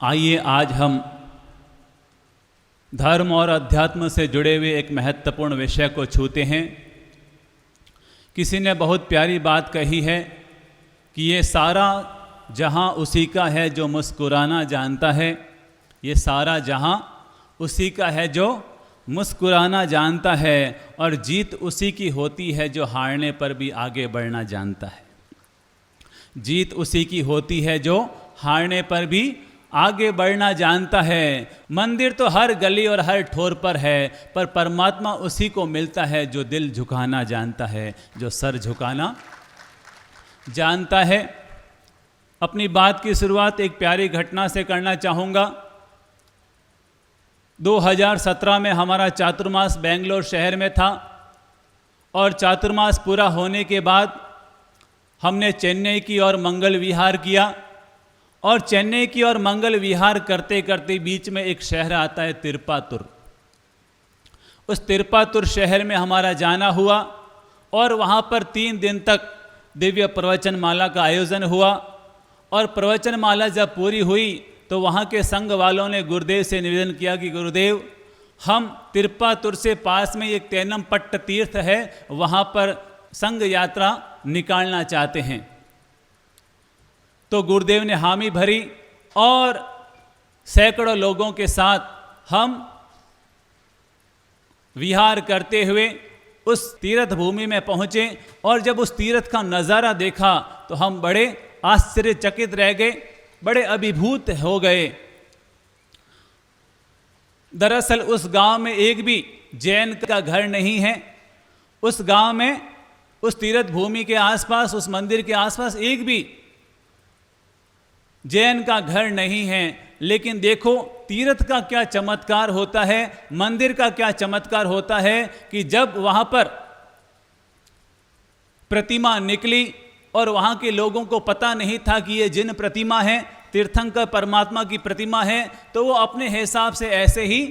आइए आज हम धर्म और अध्यात्म से जुड़े हुए एक महत्वपूर्ण विषय को छूते हैं। किसी ने बहुत प्यारी बात कही है कि ये सारा जहां उसी का है जो मुस्कुराना जानता है। ये सारा जहां उसी का है जो मुस्कुराना जानता है, और जीत उसी की होती है जो हारने पर भी आगे बढ़ना जानता है। जीत उसी की होती है जो हारने पर भी आगे बढ़ना जानता है। मंदिर तो हर गली और हर ठोर पर है, पर परमात्मा उसी को मिलता है जो दिल झुकाना जानता है, जो सर झुकाना जानता है। अपनी बात की शुरुआत एक प्यारी घटना से करना चाहूँगा। 2017 में हमारा चातुर्मास बेंगलोर शहर में था, और चातुर्मास पूरा होने के बाद हमने चेन्नई की ओर मंगल विहार किया। और चेन्नई की ओर मंगल विहार करते करते बीच में एक शहर आता है तिरुपातुर। उस तिरुपातुर शहर में हमारा जाना हुआ, और वहाँ पर 3 दिन तक दिव्य प्रवचन माला का आयोजन हुआ। और प्रवचन माला जब पूरी हुई तो वहाँ के संघ वालों ने गुरुदेव से निवेदन किया कि गुरुदेव, हम तिरुपातुर से पास में एक तेनमपट्ट तीर्थ है, वहाँ पर संघ यात्रा निकालना चाहते हैं। तो गुरुदेव ने हामी भरी, और सैकड़ों लोगों के साथ हम विहार करते हुए उस तीर्थ भूमि में पहुँचे। और जब उस तीर्थ का नज़ारा देखा तो हम बड़े आश्चर्यचकित रह गए, बड़े अभिभूत हो गए। दरअसल उस गांव में एक भी जैन का घर नहीं है। उस गांव में, उस तीर्थ भूमि के आसपास, उस मंदिर के आसपास एक भी जैन का घर नहीं है। लेकिन देखो तीर्थ का क्या चमत्कार होता है, मंदिर का क्या चमत्कार होता है कि जब वहाँ पर प्रतिमा निकली और वहाँ के लोगों को पता नहीं था कि ये जिन प्रतिमा है, तीर्थंकर परमात्मा की प्रतिमा है, तो वो अपने हिसाब से ऐसे ही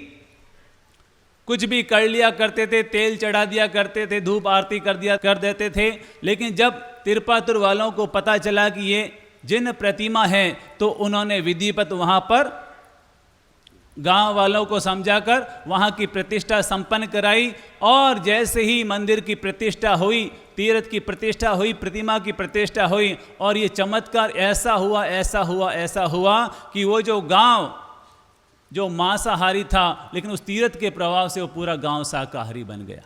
कुछ भी कर लिया करते थे, तेल चढ़ा दिया करते थे, धूप आरती कर देते थे। लेकिन जब तिरुपातुर वालों को पता चला कि ये जिन प्रतिमा है, तो उन्होंने विधिवत वहाँ पर गांव वालों को समझाकर वहाँ की प्रतिष्ठा संपन्न कराई। और जैसे ही मंदिर की प्रतिष्ठा हुई, तीर्थ की प्रतिष्ठा हुई, प्रतिमा की प्रतिष्ठा हुई, और ये चमत्कार ऐसा हुआ कि वो जो गांव जो मांसाहारी था, लेकिन उस तीर्थ के प्रभाव से वो पूरा गांव शाकाहारी बन गया।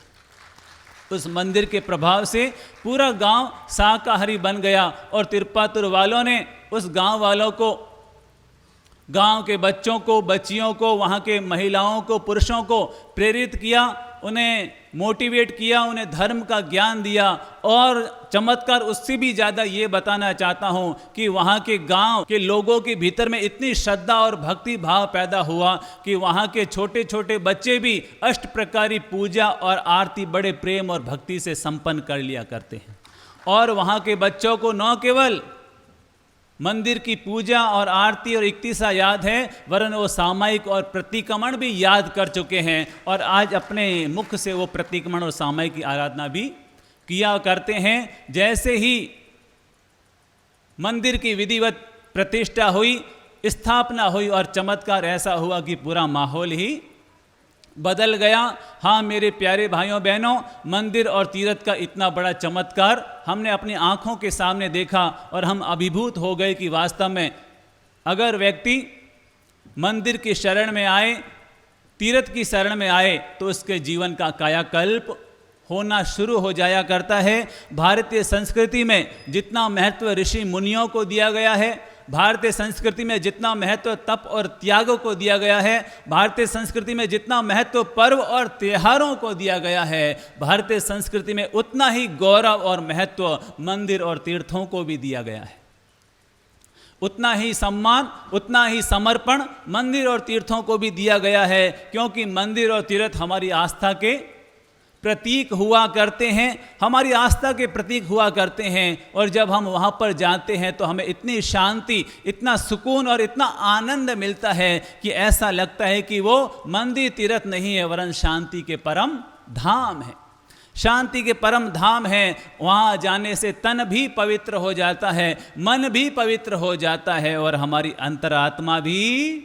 उस मंदिर के प्रभाव से पूरा गांव शाकाहारी बन गया। और तिरुपातुर वालों ने उस गांव वालों को, गांव के बच्चों को, बच्चियों को, वहाँ के महिलाओं को, पुरुषों को प्रेरित किया, उन्हें मोटिवेट किया, उन्हें धर्म का ज्ञान दिया। और चमत्कार उससे भी ज़्यादा ये बताना चाहता हूँ कि वहाँ के गांव के लोगों के भीतर में इतनी श्रद्धा और भक्ति भाव पैदा हुआ कि वहाँ के छोटे छोटे बच्चे भी अष्ट प्रकारी पूजा और आरती बड़े प्रेम और भक्ति से संपन्न कर लिया करते हैं। और वहाँ के बच्चों को न केवल मंदिर की पूजा और आरती और इक्तिसा याद है, वरन वो सामायिक और प्रतिक्रमण भी याद कर चुके हैं। और आज अपने मुख से वो प्रतिक्रमण और सामायिक की आराधना भी किया करते हैं। जैसे ही मंदिर की विधिवत प्रतिष्ठा हुई, स्थापना हुई, और चमत्कार ऐसा हुआ कि पूरा माहौल ही बदल गया। हाँ मेरे प्यारे भाइयों बहनों, मंदिर और तीर्थ का इतना बड़ा चमत्कार हमने अपनी आँखों के सामने देखा, और हम अभिभूत हो गए कि वास्तव में अगर व्यक्ति मंदिर की शरण में आए, तीर्थ की शरण में आए, तो उसके जीवन का कायाकल्प होना शुरू हो जाया करता है। भारतीय संस्कृति में जितना महत्व ऋषि मुनियों को दिया गया है, भारतीय संस्कृति में जितना महत्व तप और त्यागों को दिया गया है, भारतीय संस्कृति में जितना महत्व पर्व और त्योहारों को दिया गया है, भारतीय संस्कृति में उतना ही गौरव और महत्व मंदिर और तीर्थों को भी दिया गया है। उतना ही सम्मान, उतना ही समर्पण मंदिर और तीर्थों को भी दिया गया है, क्योंकि मंदिर और तीर्थ हमारी आस्था के प्रतीक हुआ करते हैं, हमारी आस्था के प्रतीक हुआ करते हैं। और जब हम वहाँ पर जाते हैं तो हमें इतनी शांति, इतना सुकून और इतना आनंद मिलता है कि ऐसा लगता है कि वो मंदिर तीर्थ नहीं है, वरन शांति के परम धाम है। शांति के परम धाम हैं, वहाँ जाने से तन भी पवित्र हो जाता है, मन भी पवित्र हो जाता है और हमारी अंतरात्मा भी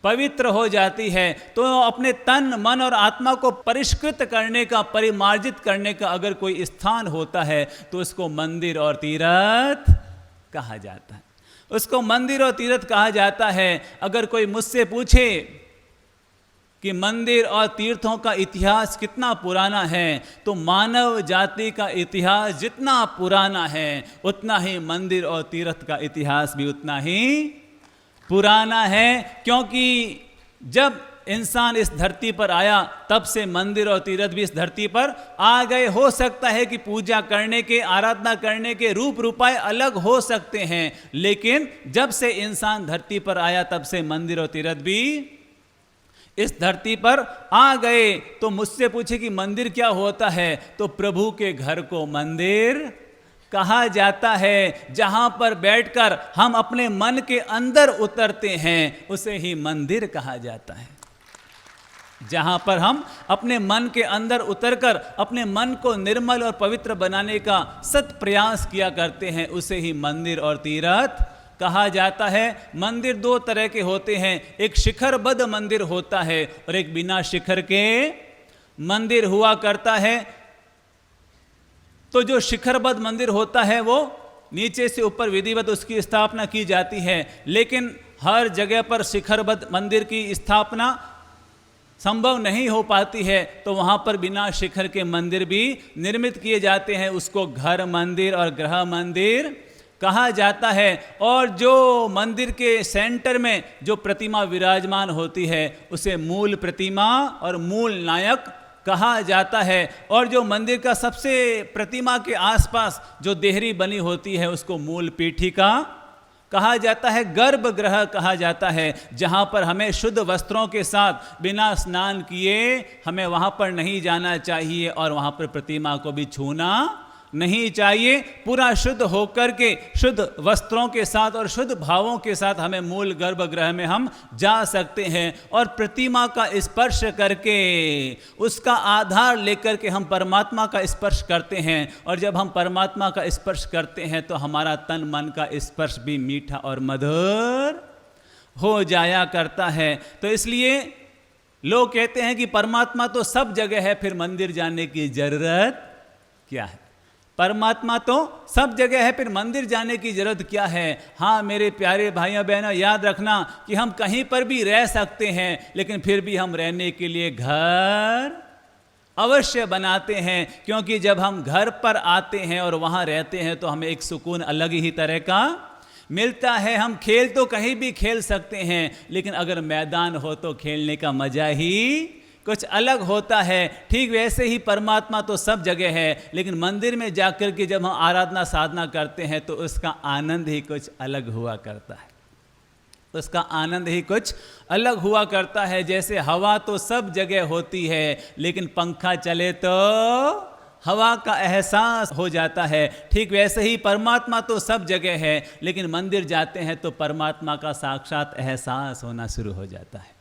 पवित्र हो जाती है। तो अपने तन मन और आत्मा को परिष्कृत करने का, परिमार्जित करने का अगर कोई स्थान होता है तो उसको मंदिर और तीर्थ कहा जाता है। उसको मंदिर और तीर्थ कहा जाता है। अगर कोई मुझसे पूछे कि मंदिर और तीर्थों का इतिहास कितना पुराना है, तो मानव जाति का इतिहास जितना पुराना है उतना ही मंदिर और तीर्थ का इतिहास भी उतना ही पुराना है। क्योंकि जब इंसान इस धरती पर आया तब से मंदिर और तीर्थ भी इस धरती पर आ गए। हो सकता है कि पूजा करने के, आराधना करने के रूप रूपाए अलग हो सकते हैं, लेकिन जब से इंसान धरती पर आया तब से मंदिर और तीर्थ भी इस धरती पर आ गए। तो मुझसे पूछे कि मंदिर क्या होता है, तो प्रभु के घर को मंदिर कहा जाता है। जहां पर बैठकर हम अपने मन के अंदर उतरते हैं उसे ही मंदिर कहा जाता है। जहां पर हम अपने मन के अंदर उतरकर अपने मन को निर्मल और पवित्र बनाने का सत प्रयास किया करते हैं उसे ही मंदिर और तीर्थ कहा जाता है। मंदिर दो तरह के होते हैं, एक शिखरबद्ध मंदिर होता है और एक बिना शिखर के मंदिर हुआ करता है। तो जो शिखरबद्ध मंदिर होता है वो नीचे से ऊपर विधिवत उसकी स्थापना की जाती है, लेकिन हर जगह पर शिखरबद्ध मंदिर की स्थापना संभव नहीं हो पाती है, तो वहाँ पर बिना शिखर के मंदिर भी निर्मित किए जाते हैं। उसको घर मंदिर और गृह मंदिर कहा जाता है। और जो मंदिर के सेंटर में जो प्रतिमा विराजमान होती है उसे मूल प्रतिमा और मूल नायक कहा जाता है। और जो मंदिर का सबसे प्रतिमा के आसपास जो देहरी बनी होती है उसको मूल पीठिका कहा जाता है। गर्भगृह कहा जाता है, जहाँ पर हमें शुद्ध वस्त्रों के साथ बिना स्नान किए हमें वहाँ पर नहीं जाना चाहिए और वहाँ पर प्रतिमा को भी छूना नहीं चाहिए। पूरा शुद्ध होकर के शुद्ध वस्त्रों के साथ और शुद्ध भावों के साथ हमें मूल गर्भगृह में हम जा सकते हैं और प्रतिमा का स्पर्श करके उसका आधार लेकर के हम परमात्मा का स्पर्श करते हैं। और जब हम परमात्मा का स्पर्श करते हैं तो हमारा तन मन का स्पर्श भी मीठा और मधुर हो जाया करता है। तो इसलिए लोग कहते हैं कि परमात्मा तो सब जगह है, फिर मंदिर जाने की जरूरत क्या है। परमात्मा तो सब जगह है, फिर मंदिर जाने की जरूरत क्या है। हाँ मेरे प्यारे भाइयों बहनों, याद रखना कि हम कहीं पर भी रह सकते हैं, लेकिन फिर भी हम रहने के लिए घर अवश्य बनाते हैं। क्योंकि जब हम घर पर आते हैं और वहाँ रहते हैं तो हमें एक सुकून अलग ही तरह का मिलता है। हम खेल तो कहीं भी खेल सकते हैं, लेकिन अगर मैदान हो तो खेलने का मजा ही कुछ अलग होता है। ठीक वैसे ही परमात्मा तो सब जगह है, लेकिन मंदिर में जाकर के जब हम आराधना साधना करते हैं तो उसका आनंद ही कुछ अलग हुआ करता है। उसका आनंद ही कुछ अलग हुआ करता है। जैसे हवा तो सब जगह होती है, लेकिन पंखा चले तो हवा का एहसास हो जाता है। ठीक वैसे ही परमात्मा तो सब जगह है, लेकिन मंदिर जाते हैं तो परमात्मा का साक्षात एहसास होना शुरू हो जाता है।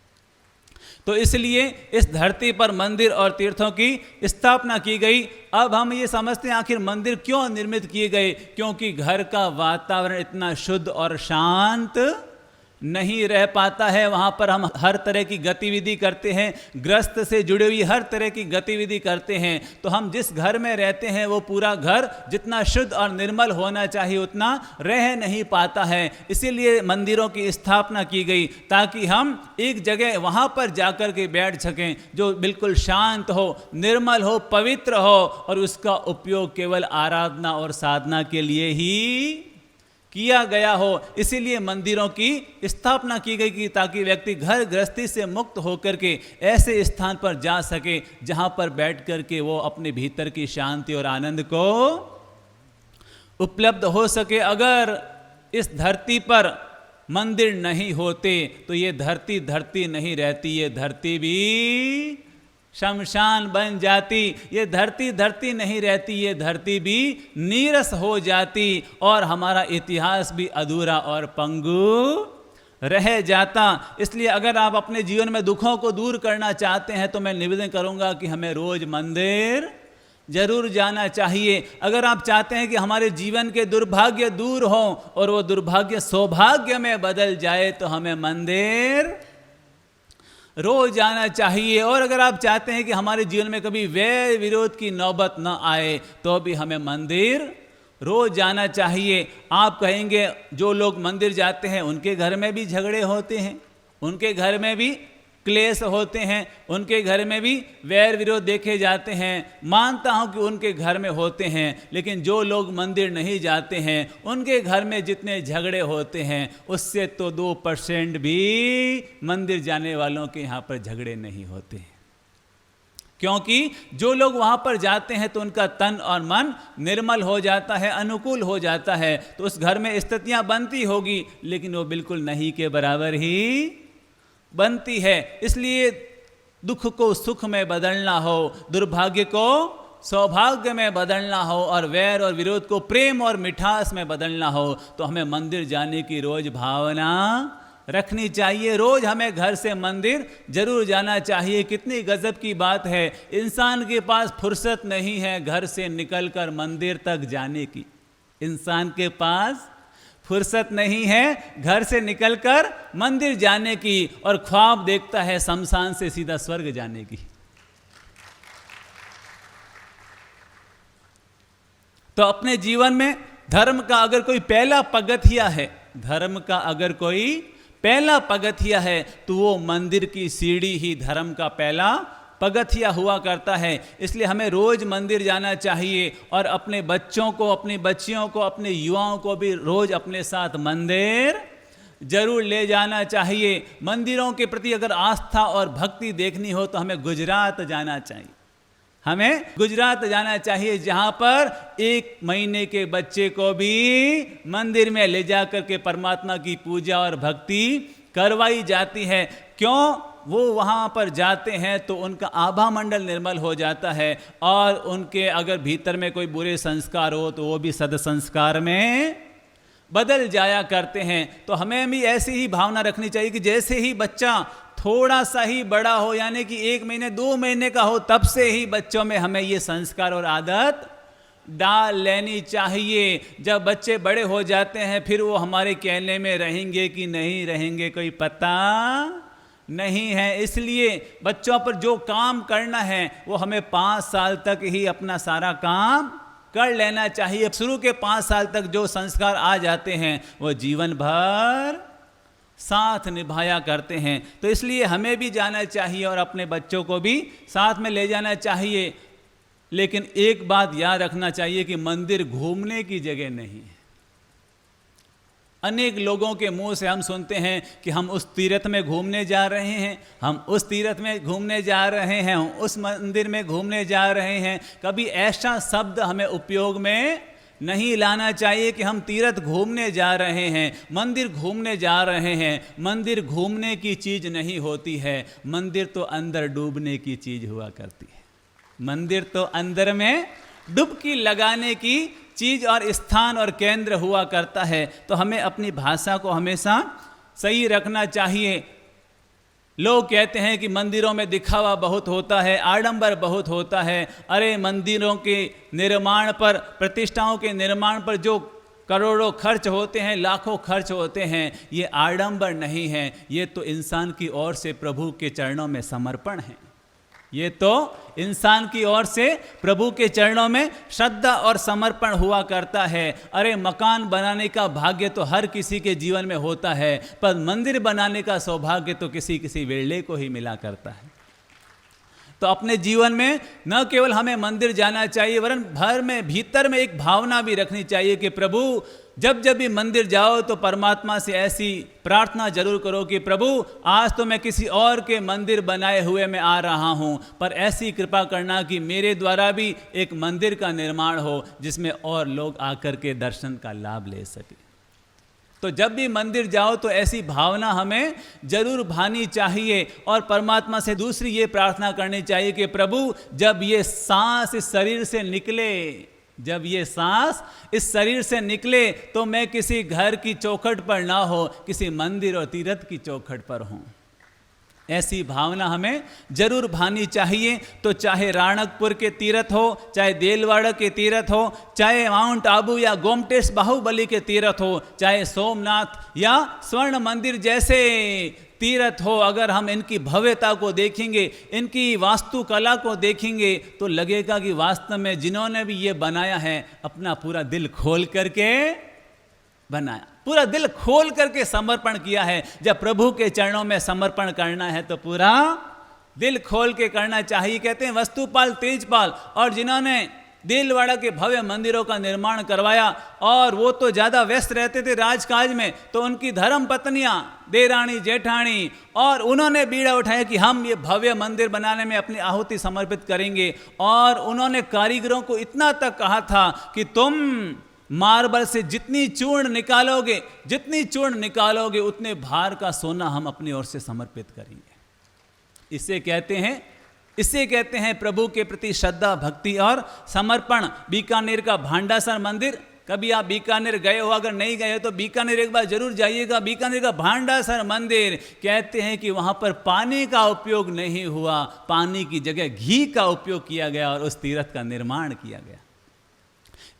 तो इसलिए इस धरती पर मंदिर और तीर्थों की स्थापना की गई। अब हम ये समझते हैं आखिर मंदिर क्यों निर्मित किए गए, क्योंकि घर का वातावरण इतना शुद्ध और शांत नहीं रह पाता है। वहाँ पर हम हर तरह की गतिविधि करते हैं, गृहस्थ से जुड़ी हुई हर तरह की गतिविधि करते हैं। तो हम जिस घर में रहते हैं वो पूरा घर जितना शुद्ध और निर्मल होना चाहिए उतना रह नहीं पाता है। इसीलिए मंदिरों की स्थापना की गई, ताकि हम एक जगह वहाँ पर जाकर के बैठ सकें जो बिल्कुल शांत हो, निर्मल हो, पवित्र हो, और उसका उपयोग केवल आराधना और साधना के लिए ही किया गया हो। इसीलिए मंदिरों की स्थापना की गई कि ताकि व्यक्ति घर गृहस्थी से मुक्त होकर के ऐसे स्थान पर जा सके जहां पर बैठ कर के वो अपने भीतर की शांति और आनंद को उपलब्ध हो सके। अगर इस धरती पर मंदिर नहीं होते तो ये धरती धरती नहीं रहती, ये धरती भी शमशान बन जाती। ये धरती धरती नहीं रहती, ये धरती भी नीरस हो जाती और हमारा इतिहास भी अधूरा और पंगु रह जाता। इसलिए अगर आप अपने जीवन में दुखों को दूर करना चाहते हैं तो मैं निवेदन करूंगा कि हमें रोज मंदिर जरूर जाना चाहिए। अगर आप चाहते हैं कि हमारे जीवन के दुर्भाग्य दूर हों और वो दुर्भाग्य सौभाग्य में बदल जाए तो हमें मंदिर रोज जाना चाहिए। और अगर आप चाहते हैं कि हमारे जीवन में कभी वैर विरोध की नौबत न आए तो भी हमें मंदिर रोज जाना चाहिए। आप कहेंगे जो लोग मंदिर जाते हैं उनके घर में भी झगड़े होते हैं, उनके घर में भी क्लेश होते हैं, उनके घर में भी वैर विरोध देखे जाते हैं। मानता हूं कि उनके घर में होते हैं, लेकिन जो लोग मंदिर नहीं जाते हैं उनके घर में जितने झगड़े होते हैं उससे तो 2% भी मंदिर जाने वालों के यहाँ पर झगड़े नहीं होते हैं। क्योंकि जो लोग वहाँ पर जाते हैं तो उनका तन और मन निर्मल हो जाता है, अनुकूल हो जाता है, तो उस घर में स्थितियाँ बनती होगी, लेकिन वो बिल्कुल नहीं के बराबर ही बनती है। इसलिए दुख को सुख में बदलना हो, दुर्भाग्य को सौभाग्य में बदलना हो और वैर और विरोध को प्रेम और मिठास में बदलना हो तो हमें मंदिर जाने की रोज भावना रखनी चाहिए। रोज हमें घर से मंदिर जरूर जाना चाहिए। कितनी गजब की बात है, इंसान के पास फुर्सत नहीं है घर से निकलकर मंदिर तक जाने की। इंसान के पास फुर्सत नहीं है घर से निकलकर मंदिर जाने की और ख्वाब देखता है शमशान से सीधा स्वर्ग जाने की। तो अपने जीवन में धर्म का अगर कोई पहला पगथिया है, धर्म का अगर कोई पहला पगथिया है तो वो मंदिर की सीढ़ी ही धर्म का पहला पगथिया हुआ करता है। इसलिए हमें रोज मंदिर जाना चाहिए और अपने बच्चों को, अपनी बच्चियों को, अपने युवाओं को भी रोज अपने साथ मंदिर जरूर ले जाना चाहिए। मंदिरों के प्रति अगर आस्था और भक्ति देखनी हो तो हमें गुजरात जाना चाहिए। हमें गुजरात जाना चाहिए जहां पर 1 महीने के बच्चे को भी मंदिर में ले जाकर के परमात्मा की पूजा और भक्ति करवाई जाती है। क्यों? वो वहाँ पर जाते हैं तो उनका आभा मंडल निर्मल हो जाता है और उनके अगर भीतर में कोई बुरे संस्कार हो तो वो भी सदसंस्कार में बदल जाया करते हैं। तो हमें भी ऐसी ही भावना रखनी चाहिए कि जैसे ही बच्चा थोड़ा सा ही बड़ा हो, यानी कि 1 महीने 2 महीने का हो, तब से ही बच्चों में हमें ये संस्कार और आदत डाल लेनी चाहिए। जब बच्चे बड़े हो जाते हैं फिर वो हमारे कहने में रहेंगे कि नहीं रहेंगे कोई पता नहीं है। इसलिए बच्चों पर जो काम करना है वो हमें 5 साल तक ही अपना सारा काम कर लेना चाहिए। शुरू के 5 साल तक जो संस्कार आ जाते हैं वो जीवन भर साथ निभाया करते हैं। तो इसलिए हमें भी जाना चाहिए और अपने बच्चों को भी साथ में ले जाना चाहिए। लेकिन एक बात याद रखना चाहिए कि मंदिर घूमने की जगह नहीं है। अनेक लोगों के मुंह से हम सुनते हैं कि हम उस तीर्थ में घूमने जा रहे हैं, हम उस तीर्थ में घूमने जा रहे हैं, हम उस मंदिर में घूमने जा रहे हैं। कभी ऐसा शब्द हमें उपयोग में नहीं लाना चाहिए कि हम तीर्थ घूमने जा रहे हैं, मंदिर घूमने जा रहे हैं। मंदिर घूमने की चीज़ नहीं होती है, मंदिर तो अंदर डूबने की चीज़ हुआ करती है। मंदिर तो अंदर में डुबकी लगाने की चीज और स्थान और केंद्र हुआ करता है। तो हमें अपनी भाषा को हमेशा सही रखना चाहिए। लोग कहते हैं कि मंदिरों में दिखावा बहुत होता है, आडंबर बहुत होता है। अरे मंदिरों के निर्माण पर, प्रतिष्ठाओं के निर्माण पर जो करोड़ों खर्च होते हैं, लाखों खर्च होते हैं, ये आडंबर नहीं है, ये तो इंसान की ओर से प्रभु के चरणों में समर्पण है। ये तो इंसान की ओर से प्रभु के चरणों में श्रद्धा और समर्पण हुआ करता है। अरे मकान बनाने का भाग्य तो हर किसी के जीवन में होता है, पर मंदिर बनाने का सौभाग्य तो किसी किसी वेले को ही मिला करता है। तो अपने जीवन में न केवल हमें मंदिर जाना चाहिए, वरन भर में भीतर में एक भावना भी रखनी चाहिए कि प्रभु जब जब भी मंदिर जाओ तो परमात्मा से ऐसी प्रार्थना जरूर करो कि प्रभु आज तो मैं किसी और के मंदिर बनाए हुए मैं आ रहा हूँ, पर ऐसी कृपा करना कि मेरे द्वारा भी एक मंदिर का निर्माण हो जिसमें और लोग आकर के दर्शन का लाभ ले सके। तो जब भी मंदिर जाओ तो ऐसी भावना हमें जरूर भानी चाहिए और परमात्मा से दूसरी ये प्रार्थना करनी चाहिए कि प्रभु जब ये सांस इस शरीर से निकले, जब ये सांस इस शरीर से निकले तो मैं किसी घर की चौखट पर ना हो, किसी मंदिर और तीर्थ की चौखट पर हूँ। ऐसी भावना हमें जरूर भानी चाहिए। तो चाहे राणकपुर के तीर्थ हो, चाहे देलवाड़ा के तीर्थ हो, चाहे माउंट आबू या गोमटेश बाहुबली के तीर्थ हो, चाहे सोमनाथ या स्वर्ण मंदिर जैसे तीर्थ हो, अगर हम इनकी भव्यता को देखेंगे, इनकी वास्तुकला को देखेंगे, तो लगेगा कि वास्तव में जिन्होंने भी ये बनाया है अपना पूरा दिल खोल करके बनाया, पूरा दिल खोल करके समर्पण किया है। जब प्रभु के चरणों में समर्पण करना है तो पूरा दिल खोल के करना चाहिए। कहते हैं वस्तुपाल तेजपाल और जिन्होंने देलवाड़ा के भव्य मंदिरों का निर्माण करवाया, और वो तो ज़्यादा व्यस्त रहते थे राजकाज में, तो उनकी धर्म पत्नियाँ देरानी जेठानी, और उन्होंने बीड़ा उठाया कि हम ये भव्य मंदिर बनाने में अपनी आहुति समर्पित करेंगे। और उन्होंने कारीगरों को इतना तक कहा था कि तुम मार्बल से जितनी चूर्ण निकालोगे उतने भार का सोना हम अपनी ओर से समर्पित करेंगे। इसे कहते हैं प्रभु के प्रति श्रद्धा, भक्ति और समर्पण। बीकानेर का भांडासर मंदिर, कभी आप बीकानेर गए हो, अगर नहीं गए हो तो बीकानेर एक बार जरूर जाइएगा। बीकानेर का भांडासर मंदिर, कहते हैं कि वहाँ पर पानी का उपयोग नहीं हुआ, पानी की जगह घी का उपयोग किया गया और उस तीर्थ का निर्माण किया गया।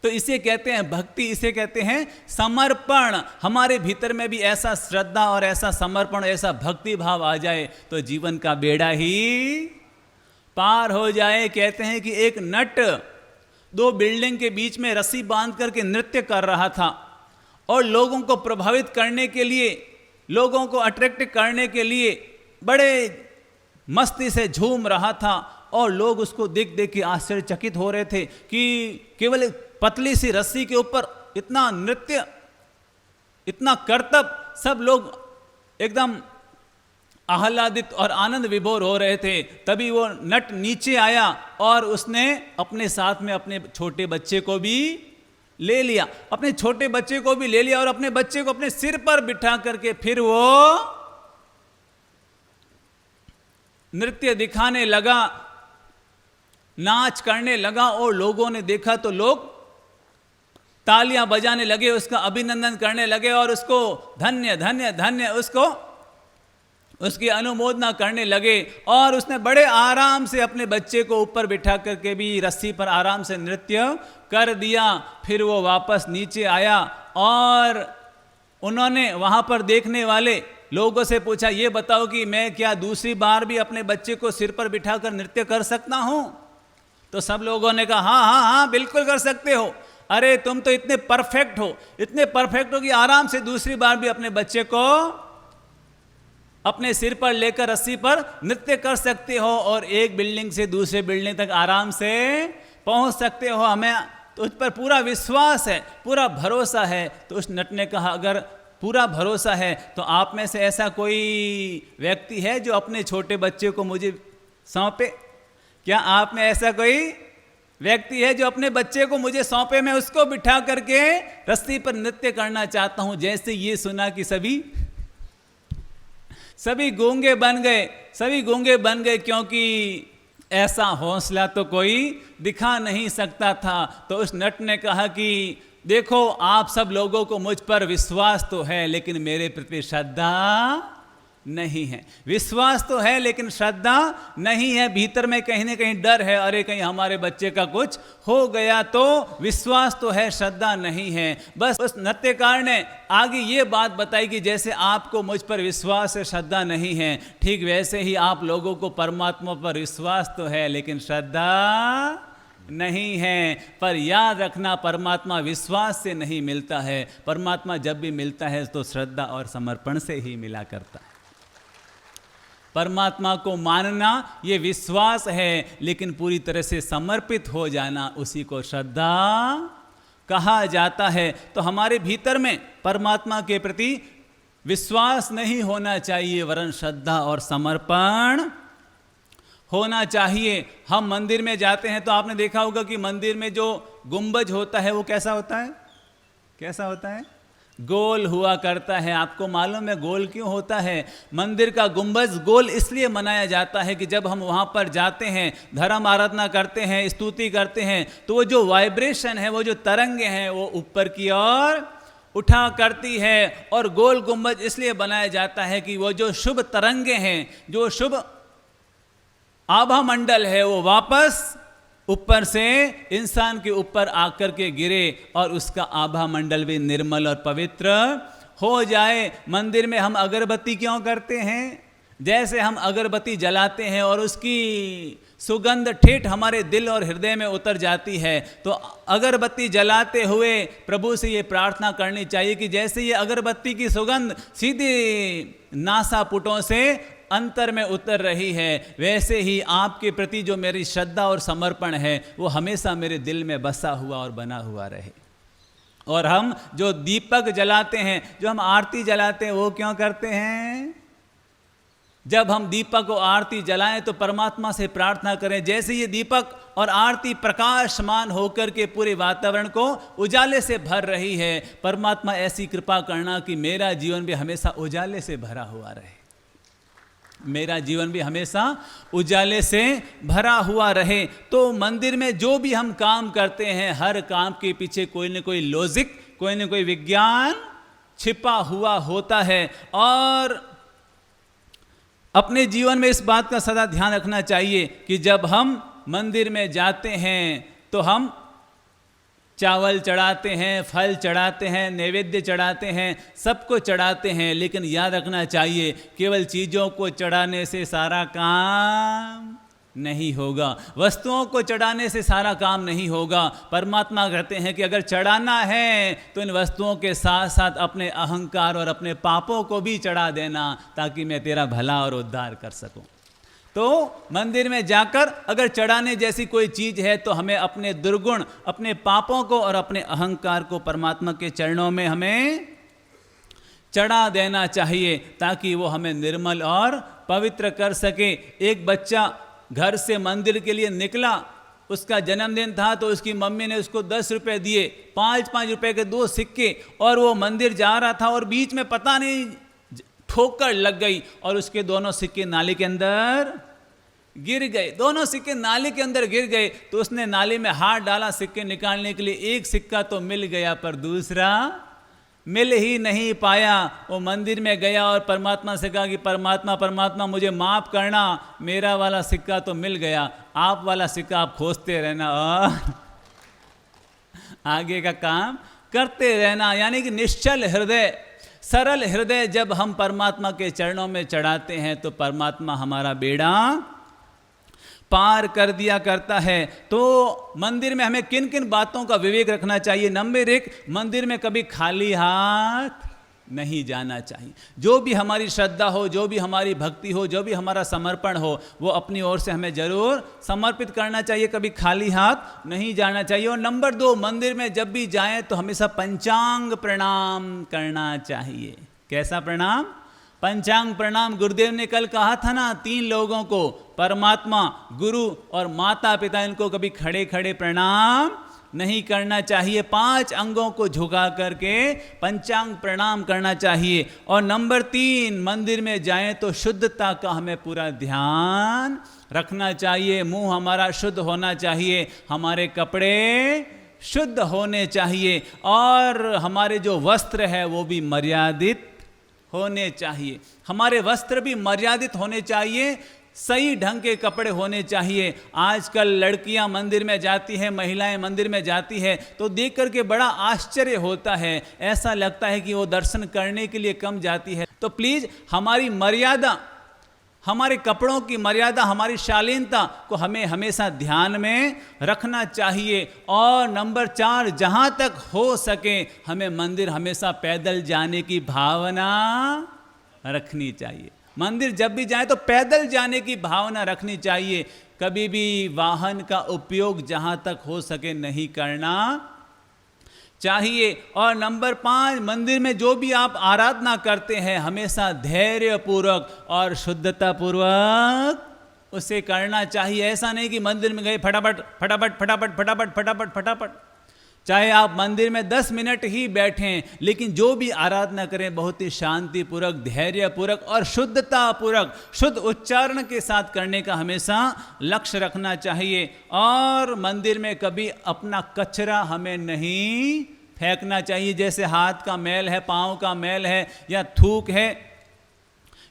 तो इसे कहते हैं भक्ति, इसे कहते हैं समर्पण। हमारे भीतर में भी ऐसा श्रद्धा और ऐसा समर्पण, ऐसा भक्ति भाव आ जाए तो जीवन का बेड़ा ही पार हो जाए। कहते हैं कि एक नट 2 बिल्डिंग के बीच में रस्सी बांध करके नृत्य कर रहा था, और लोगों को प्रभावित करने के लिए, लोगों को अट्रैक्ट करने के लिए बड़े मस्ती से झूम रहा था, और लोग उसको देख देख के आश्चर्यचकित हो रहे थे कि केवल एक पतली सी रस्सी के ऊपर इतना नृत्य, इतना करतब, सब लोग एकदम आह्लादित और आनंद विभोर हो रहे थे। तभी वो नट नीचे आया और उसने अपने साथ में अपने छोटे बच्चे को भी ले लिया, और अपने बच्चे को अपने सिर पर बिठा करके फिर वो नृत्य दिखाने लगा, नाच करने लगा। और लोगों ने देखा तो लोग तालियां बजाने लगे, उसका अभिनंदन करने लगे और उसको धन्य धन्य धन्य उसकी अनुमोदना करने लगे। और उसने बड़े आराम से अपने बच्चे को ऊपर बिठा करके भी रस्सी पर आराम से नृत्य कर दिया। फिर वो वापस नीचे आया और उन्होंने वहाँ पर देखने वाले लोगों से पूछा, ये बताओ कि मैं क्या दूसरी बार भी अपने बच्चे को सिर पर बिठाकर नृत्य कर सकता हूँ? तो सब लोगों ने कहा हाँ बिल्कुल कर सकते हो। अरे तुम तो इतने परफेक्ट हो कि आराम से दूसरी बार भी अपने बच्चे को अपने सिर पर लेकर रस्सी पर नृत्य कर सकते हो, और एक बिल्डिंग से दूसरे बिल्डिंग तक आराम से पहुंच सकते हो। हमें तो उस पर पूरा विश्वास है, पूरा भरोसा है। तो उस नट ने कहा, अगर पूरा भरोसा है तो आप में से ऐसा कोई व्यक्ति है जो अपने छोटे बच्चे को मुझे सौंपे? क्या आप में ऐसा कोई व्यक्ति है जो अपने बच्चे को मुझे सौंपे? मैं उसको बिठा करके रस्सी पर नृत्य करना चाहता हूं। जैसे ये सुना कि सभी गूंगे बन गए, क्योंकि ऐसा हौसला तो कोई दिखा नहीं सकता था। तो उस नट ने कहा कि देखो, आप सब लोगों को मुझ पर विश्वास तो है, लेकिन मेरे प्रति श्रद्धा नहीं है। विश्वास तो है लेकिन श्रद्धा नहीं है। भीतर में कहीं ना कहीं डर है, अरे कहीं हमारे बच्चे का कुछ हो गया तो। विश्वास तो है, श्रद्धा नहीं है। बस उस नृत्यकार ने आगे ये बात बताई कि जैसे आपको मुझ पर विश्वास है, श्रद्धा नहीं है, ठीक वैसे ही आप लोगों को परमात्मा पर विश्वास तो है लेकिन श्रद्धा नहीं है। पर याद रखना, परमात्मा विश्वास से नहीं मिलता है। परमात्मा जब भी मिलता है तो श्रद्धा और समर्पण से ही मिला करता है। परमात्मा को मानना ये विश्वास है, लेकिन पूरी तरह से समर्पित हो जाना, उसी को श्रद्धा कहा जाता है। तो हमारे भीतर में परमात्मा के प्रति विश्वास नहीं होना चाहिए, वरन श्रद्धा और समर्पण होना चाहिए। हम मंदिर में जाते हैं तो आपने देखा होगा कि मंदिर में जो गुंबज होता है वो कैसा होता है? गोल हुआ करता है। आपको मालूम है गोल क्यों होता है? मंदिर का गुंबज गोल इसलिए मनाया जाता है कि जब हम वहाँ पर जाते हैं, धर्म आराधना करते हैं, स्तुति करते हैं, तो वो जो वाइब्रेशन है, वो जो तरंगे हैं, वो ऊपर की ओर उठा करती है। और गोल गुंबज इसलिए बनाया जाता है कि वो जो शुभ तरंगे हैं, जो शुभ आभा मंडल है, वो वापस ऊपर से इंसान के ऊपर आकर के गिरे और उसका आभा मंडल भी निर्मल और पवित्र हो जाए। मंदिर में हम अगरबत्ती क्यों करते हैं? जैसे हम अगरबत्ती जलाते हैं और उसकी सुगंध ठेठ हमारे दिल और हृदय में उतर जाती है, तो अगरबत्ती जलाते हुए प्रभु से ये प्रार्थना करनी चाहिए कि जैसे ये अगरबत्ती की सुगंध सीधे नासापुटों से अंतर में उतर रही है, वैसे ही आपके प्रति जो मेरी श्रद्धा और समर्पण है वो हमेशा मेरे दिल में बसा हुआ और बना हुआ रहे। और हम जो दीपक जलाते हैं, जो हम आरती जलाते हैं, वो क्यों करते हैं? जब हम दीपक और आरती जलाएं तो परमात्मा से प्रार्थना करें जैसे ये दीपक और आरती प्रकाशमान होकर के पूरे वातावरण को उजाले से भर रही है, परमात्मा ऐसी कृपा करना कि मेरा जीवन भी हमेशा उजाले से भरा हुआ रहे, मेरा जीवन भी हमेशा उजाले से भरा हुआ रहे। तो मंदिर में जो भी हम काम करते हैं, हर काम के पीछे कोई न कोई लॉजिक, कोई न कोई विज्ञान छिपा हुआ होता है। और अपने जीवन में इस बात का सदा ध्यान रखना चाहिए कि जब हम मंदिर में जाते हैं तो हम चावल चढ़ाते हैं, फल चढ़ाते हैं, नैवेद्य चढ़ाते हैं, सबको चढ़ाते हैं, लेकिन याद रखना चाहिए केवल चीज़ों को चढ़ाने से सारा काम नहीं होगा, वस्तुओं को चढ़ाने से सारा काम नहीं होगा। परमात्मा कहते हैं कि अगर चढ़ाना है तो इन वस्तुओं के साथ साथ अपने अहंकार और अपने पापों को भी चढ़ा देना, ताकि मैं तेरा भला और उद्धार कर सकूं। तो मंदिर में जाकर अगर चढ़ाने जैसी कोई चीज़ है तो हमें अपने दुर्गुण, अपने पापों को और अपने अहंकार को परमात्मा के चरणों में हमें चढ़ा देना चाहिए, ताकि वो हमें निर्मल और पवित्र कर सके। एक बच्चा घर से मंदिर के लिए निकला, उसका जन्मदिन था, तो उसकी मम्मी ने उसको 10 रुपये दिए, 5-5 रुपये के 2 सिक्के, और वो मंदिर जा रहा था और बीच में पता नहीं ठोकर लग गई और उसके दोनों सिक्के नाले के अंदर गिर गए। दोनों सिक्के नाले के अंदर गिर गए तो उसने नाले में हाथ डाला सिक्के निकालने के लिए, एक सिक्का तो मिल गया पर दूसरा मिल ही नहीं पाया। वो मंदिर में गया और परमात्मा से कहा कि परमात्मा मुझे माफ़ करना, मेरा वाला सिक्का तो मिल गया, आप वाला सिक्का आप खोजते रहना और आगे का काम करते रहना। यानी कि निश्चल हृदय, सरल हृदय जब हम परमात्मा के चरणों में चढ़ाते हैं तो परमात्मा हमारा बेड़ा पार कर दिया करता है। तो मंदिर में हमें किन किन बातों का विवेक रखना चाहिए? नंबर 1, मंदिर में कभी खाली हाथ नहीं जाना चाहिए। जो भी हमारी श्रद्धा हो, जो भी हमारी भक्ति हो, जो भी हमारा समर्पण हो, वो अपनी ओर से हमें जरूर समर्पित करना चाहिए, कभी खाली हाथ नहीं जाना चाहिए। और नंबर 2, मंदिर में जब भी जाएं तो हमेशा पंचांग प्रणाम करना चाहिए। कैसा प्रणाम? पंचांग प्रणाम। गुरुदेव ने कल कहा था ना, 3 लोगों को, परमात्मा, गुरु और माता पिता, इनको कभी खड़े खड़े प्रणाम नहीं करना चाहिए। 5 अंगों को झुका करके पंचांग प्रणाम करना चाहिए। और नंबर 3, मंदिर में जाएं तो शुद्धता का हमें पूरा ध्यान रखना चाहिए। मुंह हमारा शुद्ध होना चाहिए, हमारे कपड़े शुद्ध होने चाहिए, और हमारे जो वस्त्र है वो भी मर्यादित होने चाहिए। हमारे वस्त्र भी मर्यादित होने चाहिए, सही ढंग के कपड़े होने चाहिए। आजकल लड़कियां मंदिर में जाती हैं, महिलाएं मंदिर में जाती है तो देख करके बड़ा आश्चर्य होता है, ऐसा लगता है कि वो दर्शन करने के लिए कम जाती है। तो प्लीज़ हमारी मर्यादा, हमारे कपड़ों की मर्यादा, हमारी शालीनता को हमें हमेशा ध्यान में रखना चाहिए। और नंबर 4, जहाँ तक हो सके हमें मंदिर हमेशा पैदल जाने की भावना रखनी चाहिए। मंदिर जब भी जाए तो पैदल जाने की भावना रखनी चाहिए, कभी भी वाहन का उपयोग जहाँ तक हो सके नहीं करना चाहिए। और नंबर 5, मंदिर में जो भी आप आराधना करते हैं हमेशा धैर्यपूर्वक और शुद्धतापूर्वक उसे करना चाहिए। ऐसा नहीं कि मंदिर में गए फटाफट फटाफट फटाफट फटाफट फटाफट फटाफट, चाहे आप मंदिर में 10 मिनट ही बैठें, लेकिन जो भी आराधना करें बहुत ही शांतिपूर्वक, धैर्यपूर्वक और शुद्धतापूर्वक, शुद्ध उच्चारण के साथ करने का हमेशा लक्ष्य रखना चाहिए। और मंदिर में कभी अपना कचरा हमें नहीं फेंकना चाहिए, जैसे हाथ का मैल है, पाँव का मैल है या थूक है,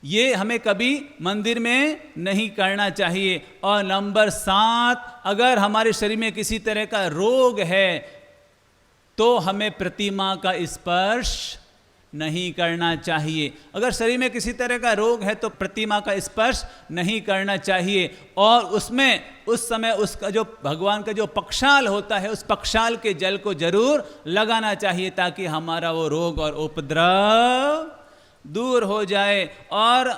ये हमें कभी मंदिर में नहीं करना चाहिए। और नंबर 7, अगर हमारे शरीर में किसी तरह का रोग है तो हमें प्रतिमा का स्पर्श नहीं करना चाहिए। अगर शरीर में किसी तरह का रोग है तो प्रतिमा का स्पर्श नहीं करना चाहिए। और उसमें उस समय उसका जो भगवान का जो पक्षाल होता है, उस पक्षाल के जल को जरूर लगाना चाहिए ताकि हमारा वो रोग और उपद्रव दूर हो जाए। और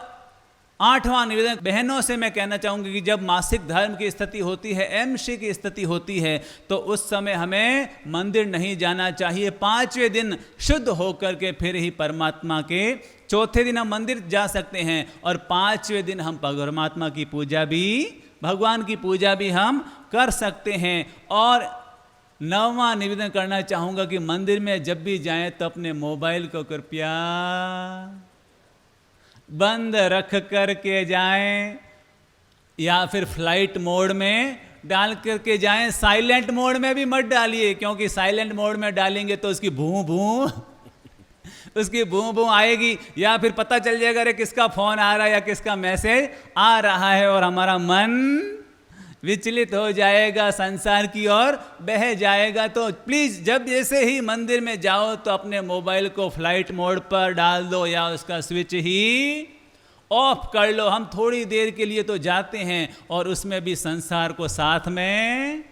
8वां निवेदन, बहनों से मैं कहना चाहूँगी कि जब मासिक धर्म की स्थिति होती है, एमसी की स्थिति होती है, तो उस समय हमें मंदिर नहीं जाना चाहिए। 5वें दिन शुद्ध होकर के फिर ही परमात्मा के, चौथे दिन हम मंदिर जा सकते हैं और 5वें दिन हम परमात्मा की पूजा भी, भगवान की पूजा भी हम कर सकते हैं। और 9वां निवेदन करना चाहूँगा कि मंदिर में जब भी जाएं तो अपने मोबाइल को कृपया बंद रख करके जाएं या फिर फ्लाइट मोड में डाल करके जाएं। साइलेंट मोड में भी मत डालिए, क्योंकि साइलेंट मोड में डालेंगे तो उसकी भूं भूं आएगी, या फिर पता चल जाएगा अरे किसका फोन आ रहा है या किसका मैसेज आ रहा है, और हमारा मन विचलित हो जाएगा, संसार की ओर बह जाएगा। तो प्लीज जब जैसे ही मंदिर में जाओ तो अपने मोबाइल को फ्लाइट मोड पर डाल दो या उसका स्विच ही ऑफ कर लो। हम थोड़ी देर के लिए तो जाते हैं और उसमें भी संसार को साथ में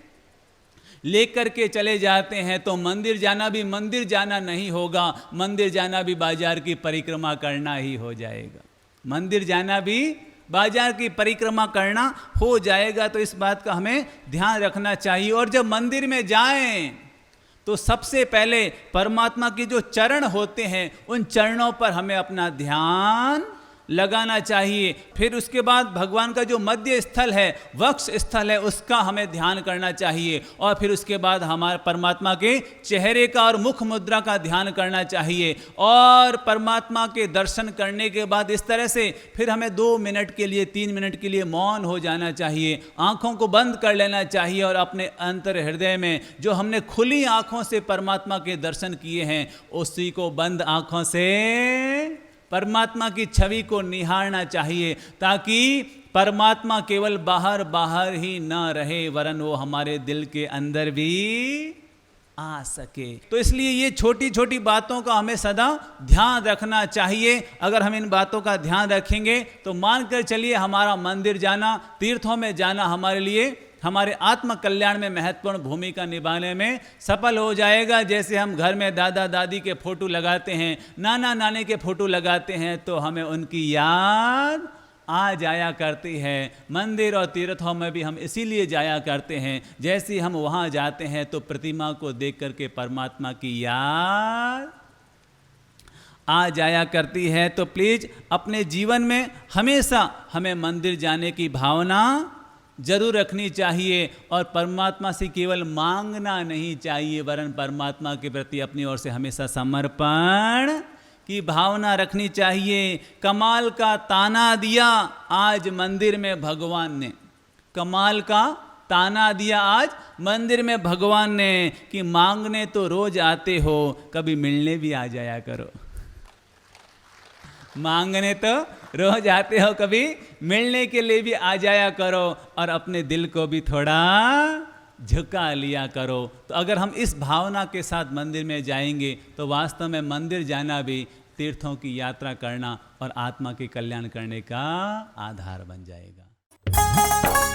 लेकर के चले जाते हैं। तो मंदिर जाना भी मंदिर जाना नहीं होगा, मंदिर जाना भी बाजार की परिक्रमा करना ही हो जाएगा। मंदिर जाना भी बाजार की परिक्रमा करना हो जाएगा। तो इस बात का हमें ध्यान रखना चाहिए। और जब मंदिर में जाएं तो सबसे पहले परमात्मा के जो चरण होते हैं उन चरणों पर हमें अपना ध्यान लगाना चाहिए। फिर उसके बाद भगवान का जो मध्य स्थल है, वक्ष स्थल है, उसका हमें ध्यान करना चाहिए। और फिर उसके बाद हमारे परमात्मा के चेहरे का और मुख मुद्रा का ध्यान करना चाहिए। और परमात्मा के दर्शन करने के बाद इस तरह से फिर हमें 2 मिनट के लिए 3 मिनट के लिए मौन हो जाना चाहिए, आंखों को बंद कर लेना चाहिए और अपने अंतर हृदय में जो हमने खुली आंखों से परमात्मा के दर्शन किए हैं उसी को बंद आंखों से परमात्मा की छवि को निहारना चाहिए, ताकि परमात्मा केवल बाहर बाहर ही न रहे वरन वो हमारे दिल के अंदर भी आ सके। तो इसलिए ये छोटी छोटी बातों का हमें सदा ध्यान रखना चाहिए। अगर हम इन बातों का ध्यान रखेंगे तो मानकर चलिए हमारा मंदिर जाना, तीर्थों में जाना हमारे लिए, हमारे आत्म कल्याण में महत्वपूर्ण भूमिका निभाने में सफल हो जाएगा। जैसे हम घर में दादा दादी के फोटो लगाते हैं, नाना नानी के फोटो लगाते हैं, तो हमें उनकी याद आ जाया करती है। मंदिर और तीर्थों में भी हम इसीलिए जाया करते हैं, जैसे हम वहाँ जाते हैं तो प्रतिमा को देख करके परमात्मा की याद आ जाया करती है। तो प्लीज़ अपने जीवन में हमेशा हमें मंदिर जाने की भावना जरूर रखनी चाहिए और परमात्मा से केवल मांगना नहीं चाहिए वरन परमात्मा के प्रति अपनी ओर से हमेशा समर्पण की भावना रखनी चाहिए। कमाल का ताना दिया आज मंदिर में भगवान ने, कमाल का ताना दिया आज मंदिर में भगवान ने कि मांगने तो रोज आते हो, कभी मिलने भी आ जाया करो। मांगने तो रोज आते हो, कभी मिलने के लिए भी आ जाया करो और अपने दिल को भी थोड़ा झुका लिया करो। तो अगर हम इस भावना के साथ मंदिर में जाएंगे तो वास्तव में मंदिर जाना भी तीर्थों की यात्रा करना और आत्मा के कल्याण करने का आधार बन जाएगा।